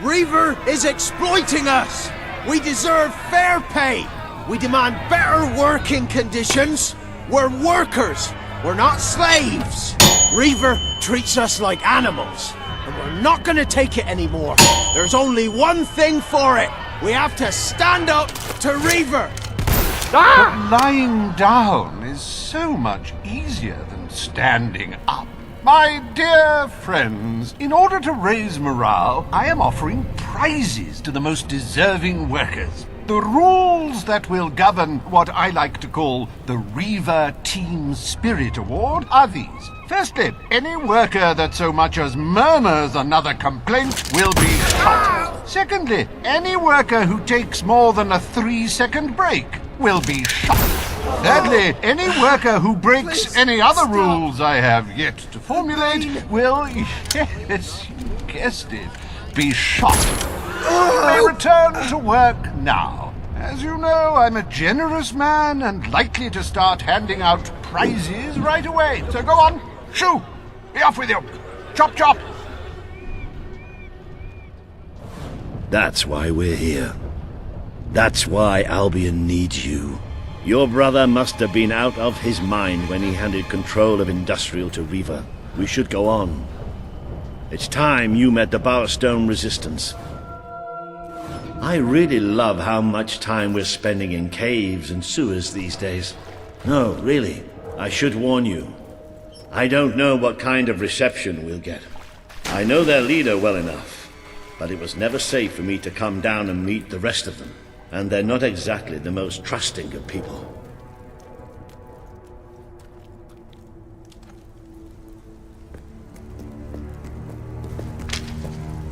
Reaver is exploiting us! We deserve fair pay! We demand better working conditions! We're workers! We're not slaves! Reaver treats us like animals, and we're not gonna take it anymore. There's only one thing for it. We have to stand up to Reaver! But lying down is so much easier than standing up. My dear friends, in order to raise morale, I am offering prizes to the most deserving workers. The rules that will govern what I like to call the Reaver Team Spirit Award are these. Firstly, any worker that so much as murmurs another complaint will be shot. Secondly, any worker who takes more than a 3-second break will be shot. Thirdly, any worker who breaks any other rules I have yet to formulate will, yes, you guessed it, be shot. You may return to work now. As you know, I'm a generous man and likely to start handing out prizes right away. So go on, shoo! Be off with you! Chop chop! That's why we're here. That's why Albion needs you. Your brother must have been out of his mind when he handed control of Industrial to Reaver. We should go on. It's time you met the Bowerstone Resistance. I really love how much time we're spending in caves and sewers these days. No, really, I should warn you. I don't know what kind of reception we'll get. I know their leader well enough, but it was never safe for me to come down and meet the rest of them. And they're not exactly the most trusting of people.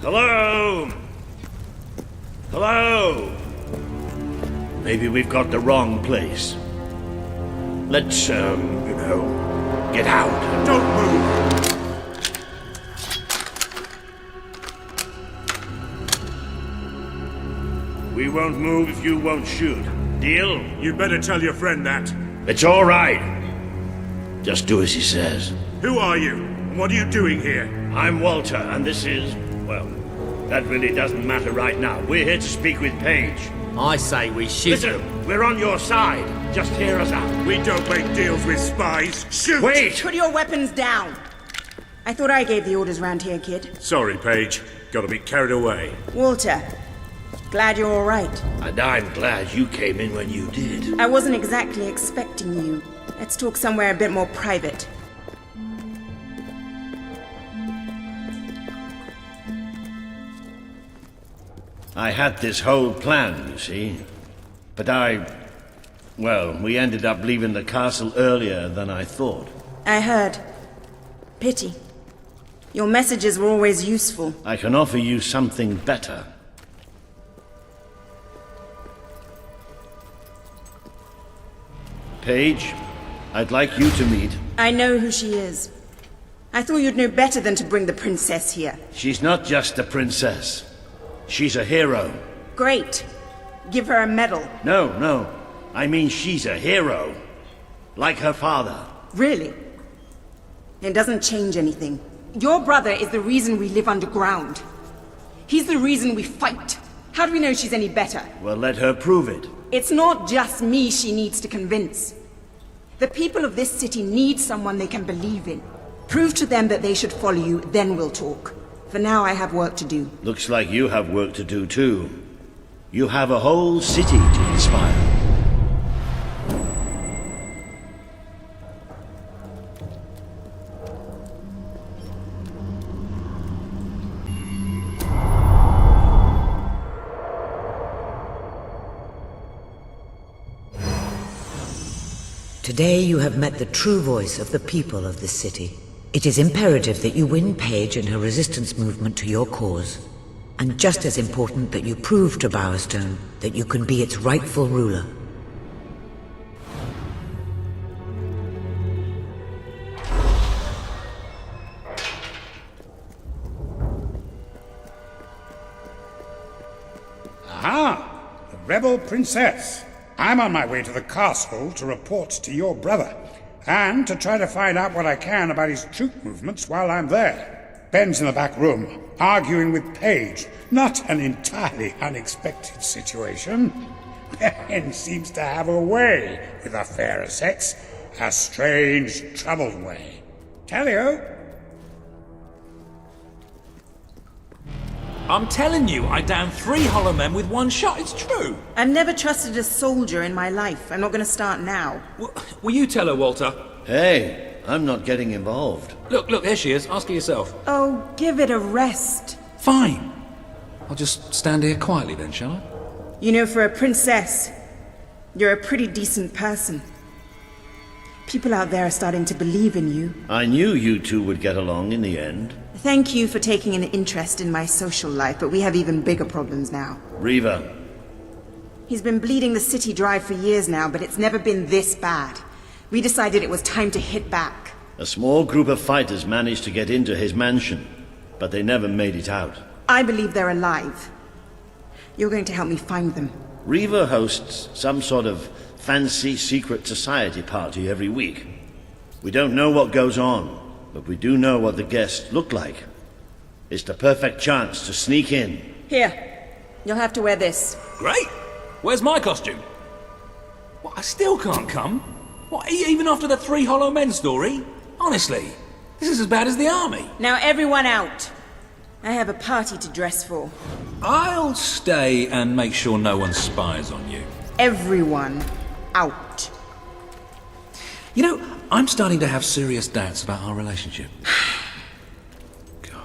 Hello? Hello? Maybe we've got the wrong place. Let's, get out. Don't move! We won't move if you won't shoot. Deal? You'd better tell your friend that. It's all right. Just do as he says. Who are you? And what are you doing here? I'm Walter, and this is, well, that really doesn't matter right now. We're here to speak with Paige. I say we shoot Listen, them. we're on your side. Just hear us out. We don't make deals with spies. Shoot! Wait! Put your weapons down. I thought I gave the orders round here, kid. Sorry, Paige. Got a bit carried away. Walter, glad you're all right. And I'm glad you came in when you did. I wasn't exactly expecting you. Let's talk somewhere a bit more private. I had this whole plan, you see. But well, we ended up leaving the castle earlier than I thought. I heard. Pity. Your messages were always useful. I can offer you something better. Paige, I'd like you to meet... I know who she is. I thought you'd know better than to bring the princess here. She's not just a princess. She's a hero. Great. Give her a medal. No. I mean she's a hero. Like her father. Really? It doesn't change anything. Your brother is the reason we live underground. He's the reason we fight. How do we know she's any better? Well, let her prove it. It's not just me she needs to convince. The people of this city need someone they can believe in. Prove to them that they should follow you, then we'll talk. For now, I have work to do. Looks like you have work to do too. You have a whole city to inspire. Today you have met the true voice of the people of this city. It is imperative that you win Paige and her resistance movement to your cause. And just as important that you prove to Bowerstone that you can be its rightful ruler. Aha! The rebel princess. I'm on my way to the castle to report to your brother, and to try to find out what I can about his troop movements while I'm there. Ben's in the back room, arguing with Paige. Not an entirely unexpected situation. Ben seems to have a way with the fairer sex. A strange, troubled way. Tell you. I'm telling you, I downed 3 hollow men with 1 shot. It's true. I've never trusted a soldier in my life. I'm not going to start now. Will you tell her, Walter? Hey, I'm not getting involved. Look, there she is. Ask her yourself. Oh, give it a rest. Fine. I'll just stand here quietly then, shall I? You know, for a princess, you're a pretty decent person. People out there are starting to believe in you. I knew you two would get along in the end. Thank you for taking an interest in my social life, but we have even bigger problems now. Riva. He's been bleeding the city dry for years now, but it's never been this bad. We decided it was time to hit back. A small group of fighters managed to get into his mansion, but they never made it out. I believe they're alive. You're going to help me find them. Riva hosts some sort of fancy secret society party every week. We don't know what goes on, but we do know what the guests look like. It's the perfect chance to sneak in. Here, you'll have to wear this. Great. Where's my costume? What, I still can't come? What, even after the 3 hollow men story? Honestly, this is as bad as the army. Now everyone out. I have a party to dress for. I'll stay and make sure no one spies on you. Everyone out. You know, I'm starting to have serious doubts about our relationship. God.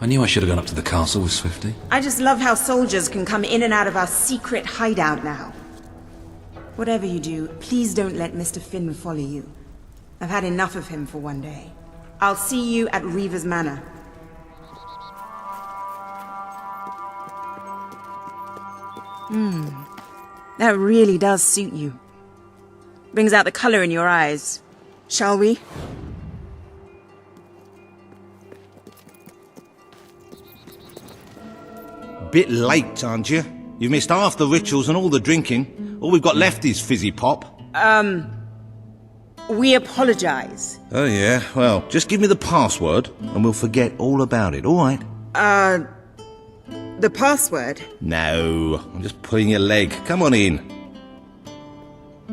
I knew I should have gone up to the castle with Swifty. I just love how soldiers can come in and out of our secret hideout now. Whatever you do, please don't let Mr. Finn follow you. I've had enough of him for one day. I'll see you at Riva's Manor. That really does suit you. Brings out the color in your eyes. Shall we? Bit late, aren't you? You've missed half the rituals and all the drinking. All we've got left is fizzy pop. We apologize. Oh yeah, well, just give me the password and we'll forget all about it, alright? The password? No, I'm just pulling your leg. Come on in.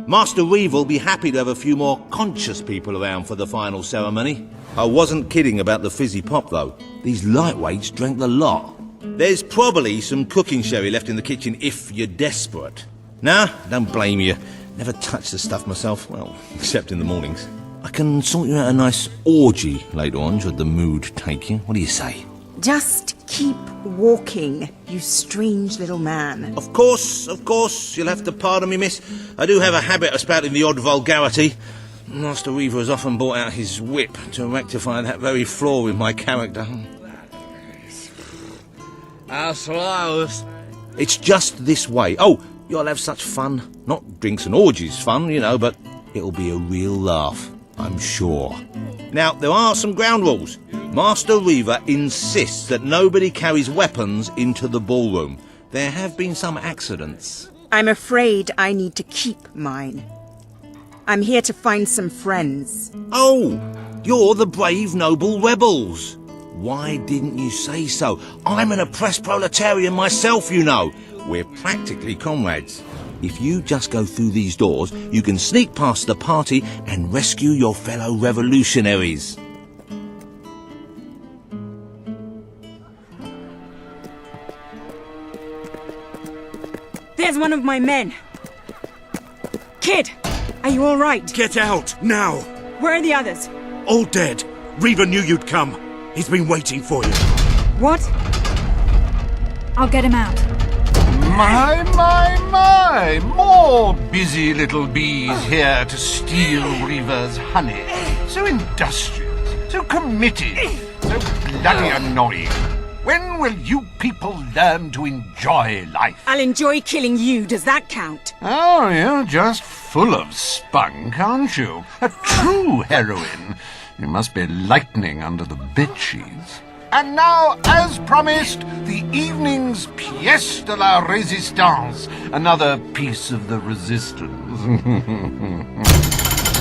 Master Reeve will be happy to have a few more conscious people around for the final ceremony. I wasn't kidding about the fizzy pop, though. These lightweights drank the lot. There's probably some cooking sherry left in the kitchen if you're desperate. Nah, don't blame you. Never touched the stuff myself, well, except in the mornings. I can sort you out a nice orgy later on, should the mood take you. What do you say? Just keep walking, you strange little man. Of course, you'll have to pardon me, miss. I do have a habit of spouting the odd vulgarity. Master Reaver has often brought out his whip to rectify that very flaw with my character. It's just this way. Oh, you'll have such fun. Not drinks and orgies fun, you know, but it'll be a real laugh, I'm sure. Now, there are some ground rules. Master Reaver insists that nobody carries weapons into the ballroom. There have been some accidents. I'm afraid I need to keep mine. I'm here to find some friends. Oh, you're the brave noble rebels. Why didn't you say so? I'm an oppressed proletarian myself, you know. We're practically comrades. If you just go through these doors, you can sneak past the party and rescue your fellow revolutionaries. There's one of my men. Kid, are you all right? Get out, now! Where are the others? All dead. Reaver knew you'd come. He's been waiting for you. What? I'll get him out. My! More busy little bees here to steal Reaver's honey. So industrious, so committed, so bloody annoying. When will you people learn to enjoy life? I'll enjoy killing you. Does that count? Oh, you're just full of spunk, aren't you? A true heroine. You must be lightning under the bedsheets. And now, as promised, the evening's pièce de la résistance. Another piece of the resistance.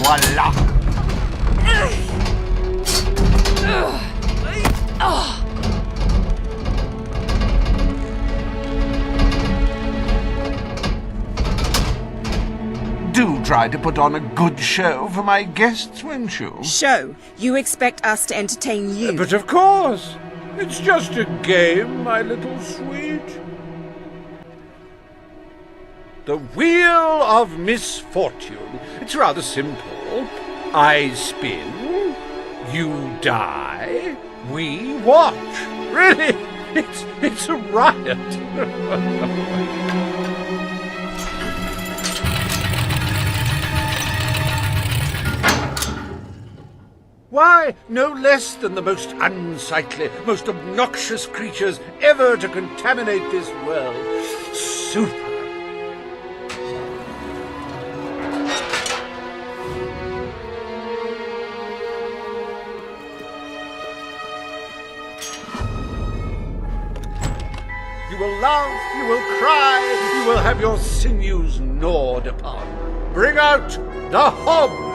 Voila! Do try to put on a good show for my guests, won't you? Show? You expect us to entertain you? But of course. It's just a game, my little sweet. The Wheel of Misfortune. It's rather simple. I spin, you die, we watch. Really, it's a riot. Why, no less than the most unsightly, most obnoxious creatures ever to contaminate this world. Super. You will laugh, you will cry, you will have your sinews gnawed upon. Bring out the hobs!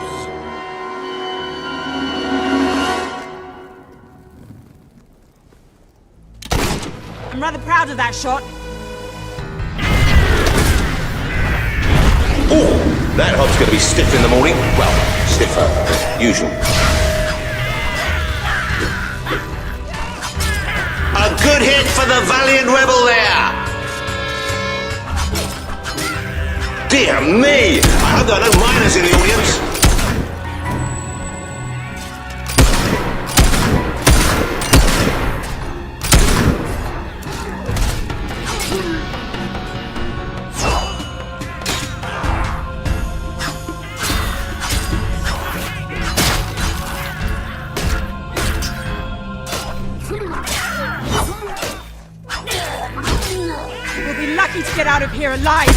I'm rather proud of that shot. Ooh, that hob's going to be stiff in the morning. Well, stiffer, usual. A good hit for the valiant rebel there! Dear me! I hope there are no miners in the audience. We'll be lucky to get out of here alive.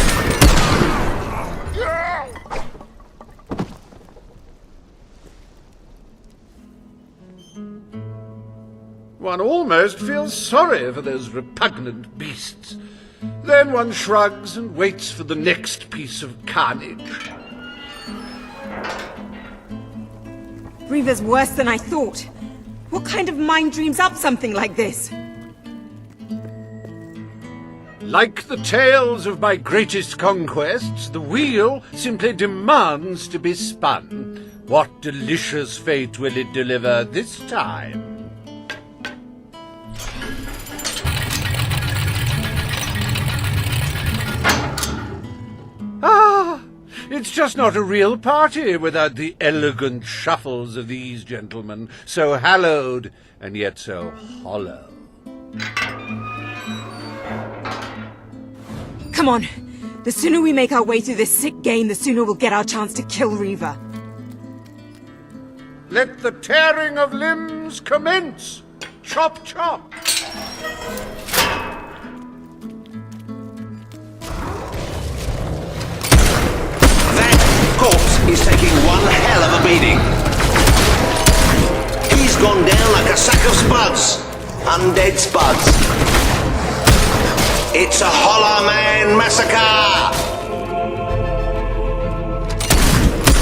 One almost feels sorry for those repugnant beasts. Then one shrugs and waits for the next piece of carnage. Reaver's worse than I thought. What kind of mind dreams up something like this? Like the tales of my greatest conquests, the wheel simply demands to be spun. What delicious fate will it deliver this time? Ah, it's just not a real party without the elegant shuffles of these gentlemen, so hallowed and yet so hollow. Come on. The sooner we make our way through this sick game, the sooner we'll get our chance to kill Reaver. Let the tearing of limbs commence! Chop, chop! That corpse is taking one hell of a beating. He's gone down like a sack of spuds. Undead spuds. It's a Hollow Man massacre!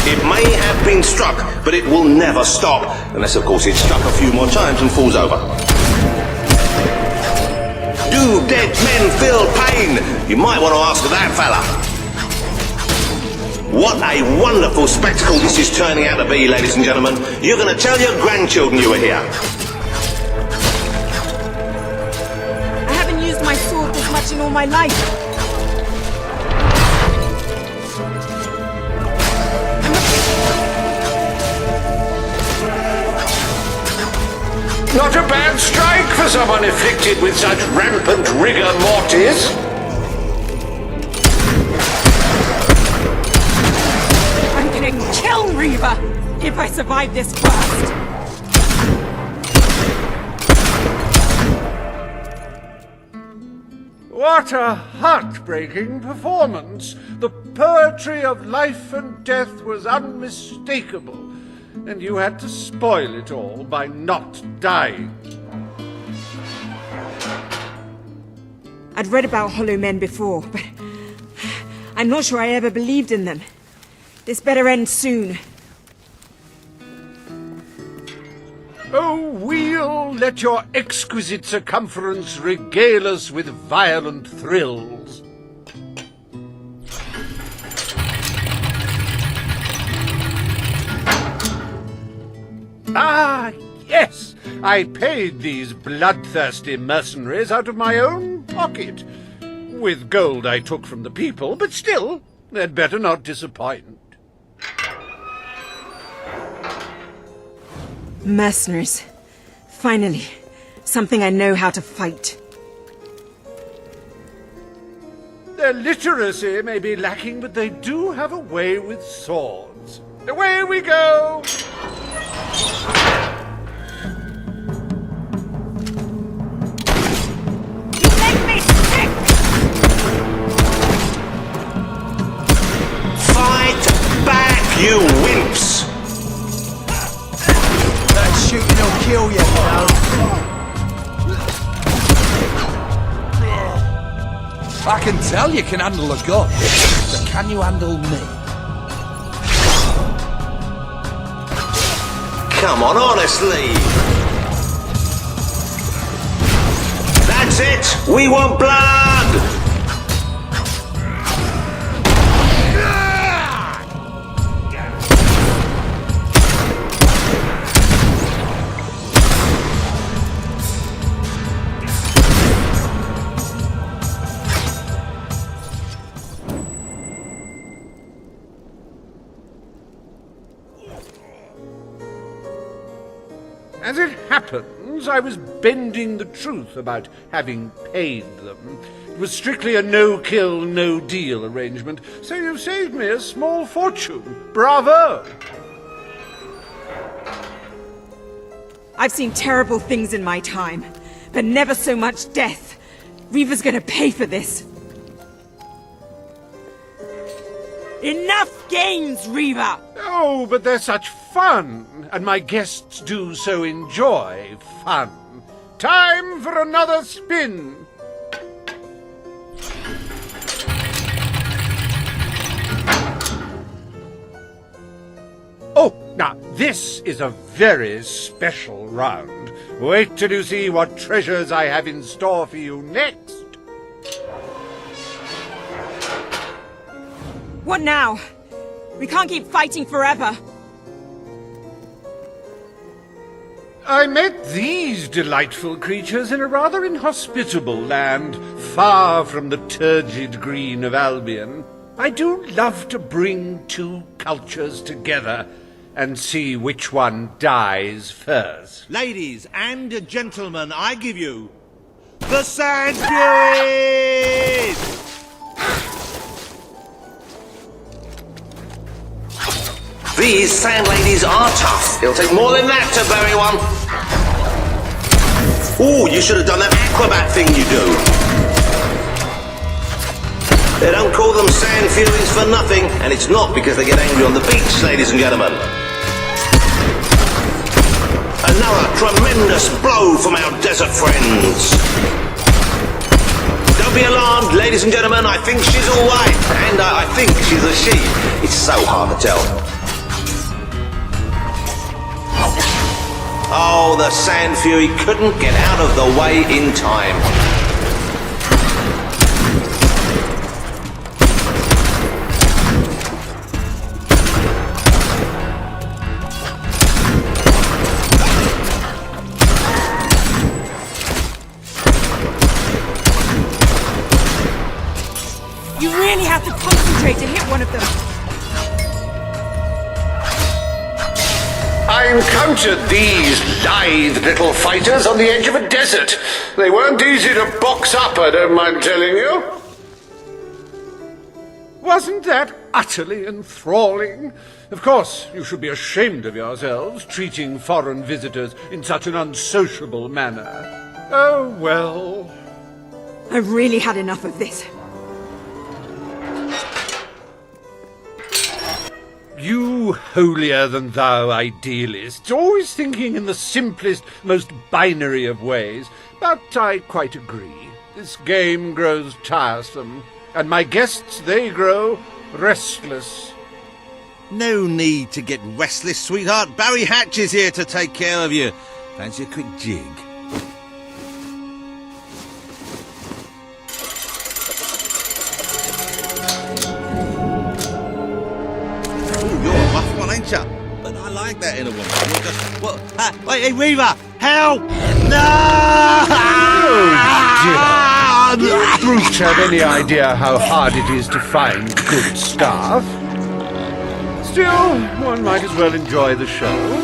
It may have been struck, but it will never stop. Unless, of course, it's struck a few more times and falls over. Do dead men feel pain? You might want to ask that fella. What a wonderful spectacle this is turning out to be, ladies and gentlemen. You're going to tell your grandchildren you were here. I haven't used my sword this much in all my life. Not a bad strike for someone afflicted with such rampant rigor mortis. I'm gonna kill Reaver if I survive this burst. What a heartbreaking performance! The poetry of life and death was unmistakable, and you had to spoil it all by not dying. I'd read about Hollow Men before, but I'm not sure I ever believed in them. This better end soon. O Wheel will let your exquisite circumference regale us with violent thrills. Ah, yes! I paid these bloodthirsty mercenaries out of my own pocket. With gold I took from the people, but still, they'd better not disappoint. Mercenaries. Finally, something I know how to fight. Their literacy may be lacking, but they do have a way with swords. Away we go! You make me sick! Fight back, you wimps! That shooting will kill you, I can tell you can handle a gun, but can you handle me? Come on, honestly! That's it! We want blood! As it happens, I was bending the truth about having paid them. It was strictly a no-kill, no-deal arrangement, so you've saved me a small fortune. Bravo! I've seen terrible things in my time, but never so much death. Reaver's gonna pay for this. Enough games, Reaver! Oh, but they're such fun, and my guests do so enjoy fun. Time for another spin! Oh, now, this is a very special round. Wait till you see what treasures I have in store for you next. What now? We can't keep fighting forever. I met these delightful creatures in a rather inhospitable land, far from the turgid green of Albion. I do love to bring two cultures together and see which one dies first. Ladies and gentlemen, I give you the Sand Furies! These sand ladies are tough. It'll take more than that to bury one. Ooh, you should have done that acrobat thing you do. They don't call them sand furies for nothing, and it's not because they get angry on the beach, ladies and gentlemen. Another tremendous blow from our desert friends. Don't be alarmed, ladies and gentlemen, I think she's all right, and I think she's a she. It's so hard to tell. Oh, the Sand Fury couldn't get out of the way in time. You really have to concentrate to hit one of them. I encountered these lithe little fighters on the edge of a desert. They weren't easy to box up, I don't mind telling you. Wasn't that utterly enthralling? Of course, you should be ashamed of yourselves, treating foreign visitors in such an unsociable manner. Oh, well. I've really had enough of this. You holier-than-thou idealists, always thinking in the simplest, most binary of ways. But I quite agree. This game grows tiresome, and my guests, they grow restless. No need to get restless, sweetheart. Barry Hatch is here to take care of you. Fancy a quick jig? Ooh, you're a rough one, ain't ya? But I like that in a woman. You're just... What? Hey, Reaver! Help! No! Oh, dear. Do you brutes have any idea how hard it is to find good staff? Still, one might as well enjoy the show.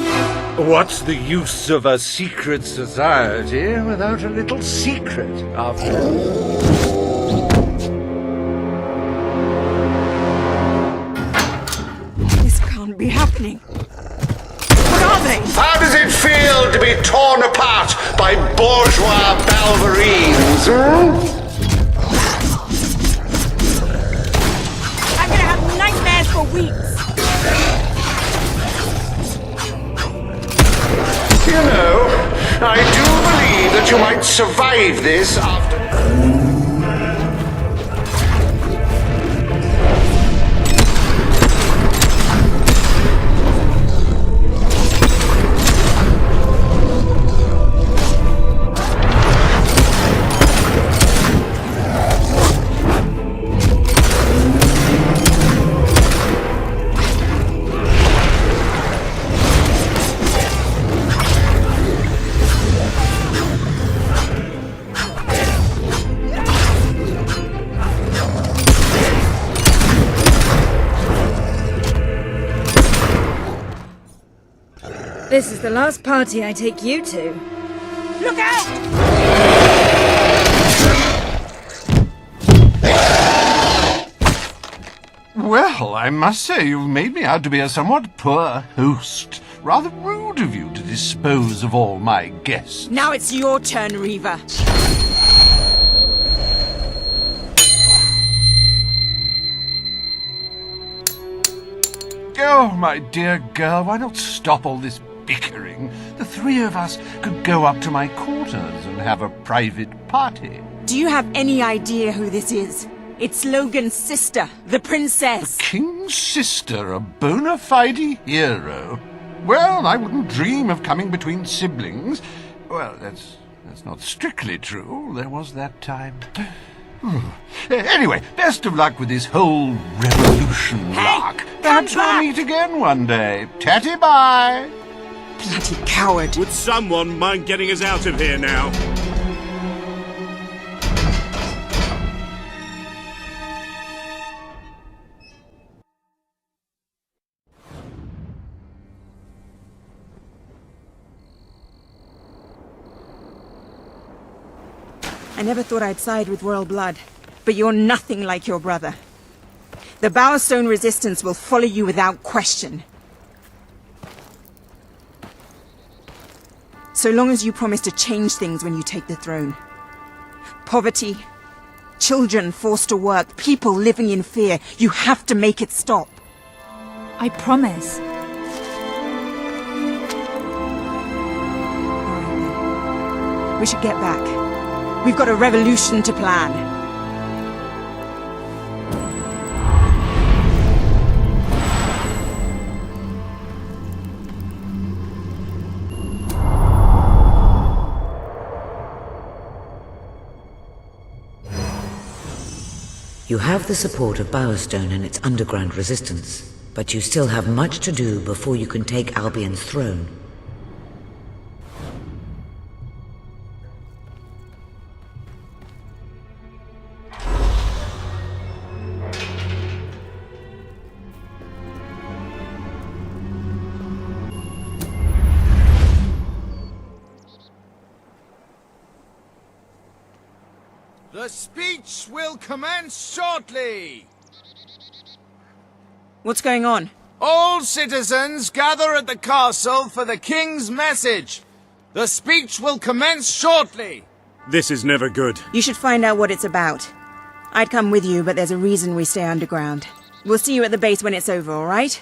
What's the use of a secret society without a little secret, after all? This can't be happening. What are they? How does it feel to be torn apart by bourgeois balverines? I'm gonna have nightmares for weeks. You know, I do believe that you might survive this after... This is the last party I take you to. Look out! Well, I must say you've made me out to be a somewhat poor host. Rather rude of you to dispose of all my guests. Now it's your turn, Reaver. Oh, my dear girl, why not stop all this bickering? The three of us could go up to my quarters and have a private party. Do you have any idea who this is? It's Logan's sister, the princess. King's sister, a bona fide hero. Well, I wouldn't dream of coming between siblings. Well, that's not strictly true. There was that time. Anyway, best of luck with this whole revolution lark. Perhaps we'll meet again one day. Tatty bye. Bloody coward. Would someone mind getting us out of here now? I never thought I'd side with royal blood, but you're nothing like your brother. The Bowerstone resistance will follow you without question. So long as you promise to change things when you take the throne. Poverty, children forced to work, people living in fear. You have to make it stop. I promise. All right, then. We should get back. We've got a revolution to plan. You have the support of Bowerstone and its underground resistance, but you still have much to do before you can take Albion's throne. The speech will commence shortly. What's going on? All citizens gather at the castle for the king's message. The speech will commence shortly. This is never good. You should find out what it's about. I'd come with you, but there's a reason we stay underground. We'll see you at the base when it's over, all right?